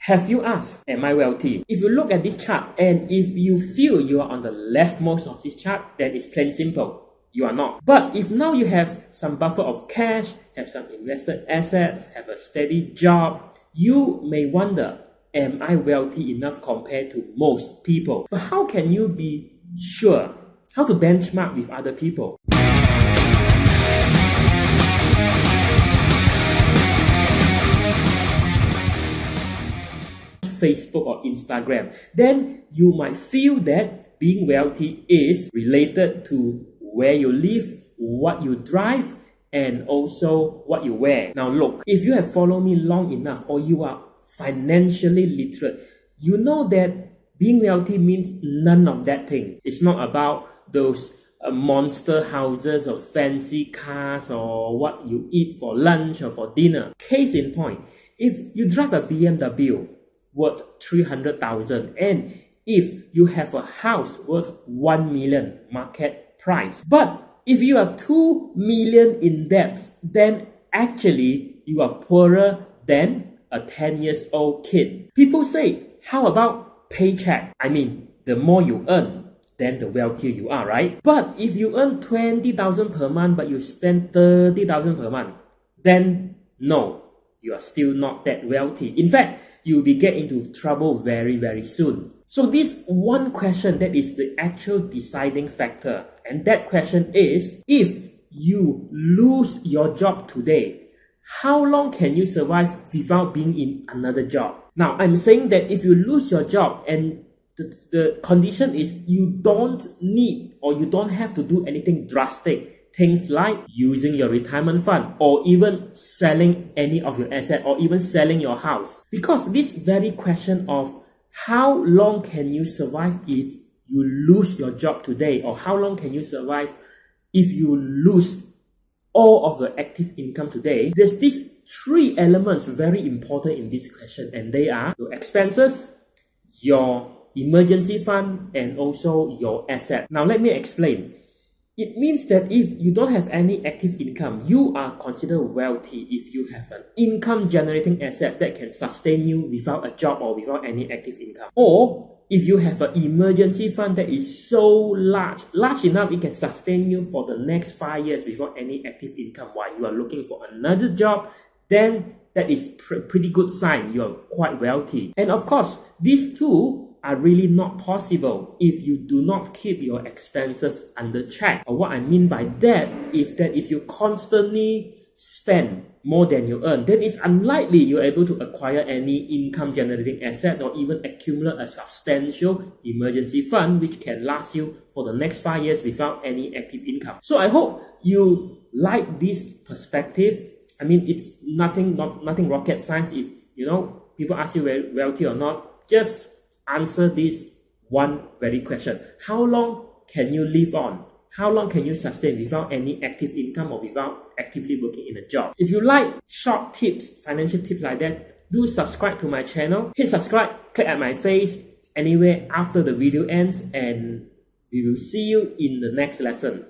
Have you asked, am I wealthy? If you look at this chart and if you feel you are on the leftmost of this chart, then it's plain simple. You are not. But if now you have some buffer of cash, have some invested assets, have a steady job, you may wonder, am I wealthy enough compared to most people? But how can you be sure? How to benchmark with other people? Facebook or Instagram, then you might feel that being wealthy is related to where you live, what you drive, and also what you wear. Now look, if you have followed me long enough or you are financially literate, you know that being wealthy means none of that thing. It's not about those monster houses or fancy cars or what you eat for lunch or for dinner. Case in point, if you drive a BMW worth 300,000 and if you have a house worth 1 million market price, but if you are 2 million in debt, then actually you are poorer than a 10 years old kid. People say, how about paycheck? I mean, the more you earn, then the wealthier you are, right? But if you earn 20,000 per month but you spend 30,000 per month, then no, you are still not that wealthy. In fact, you'll be get into trouble very, very soon. So this one question that is the actual deciding factor. And that question is, if you lose your job today, how long can you survive without being in another job? Now, I'm saying that if you lose your job and the condition is you don't need or you don't have to do anything drastic, things like using your retirement fund or even selling any of your asset or even selling your house. Because this very question of how long can you survive if you lose your job today, or how long can you survive if you lose all of your active income today, there's these three elements very important in this question, and they are your expenses, your emergency fund, and also your asset. Now let me explain. It means that if you don't have any active income, you are considered wealthy if you have an income generating asset that can sustain you without a job or without any active income. Or if you have an emergency fund that is so large enough it can sustain you for the next 5 years without any active income while you are looking for another job, then that is pretty good sign you're quite wealthy. And of course, these two are really not possible if you do not keep your expenses under check. Or what I mean by that is that if you constantly spend more than you earn, then it's unlikely you're able to acquire any income generating asset or even accumulate a substantial emergency fund which can last you for the next 5 years without any active income. So I hope you like this perspective. I mean, it's nothing rocket science. If people ask you whether wealthy or not, just answer this one very question. How long can you live on? How long can you sustain without any active income or without actively working in a job? If you like short tips, financial tips like that, do subscribe to my channel. Hit subscribe, click at my face anywhere after the video ends, and we will see you in the next lesson.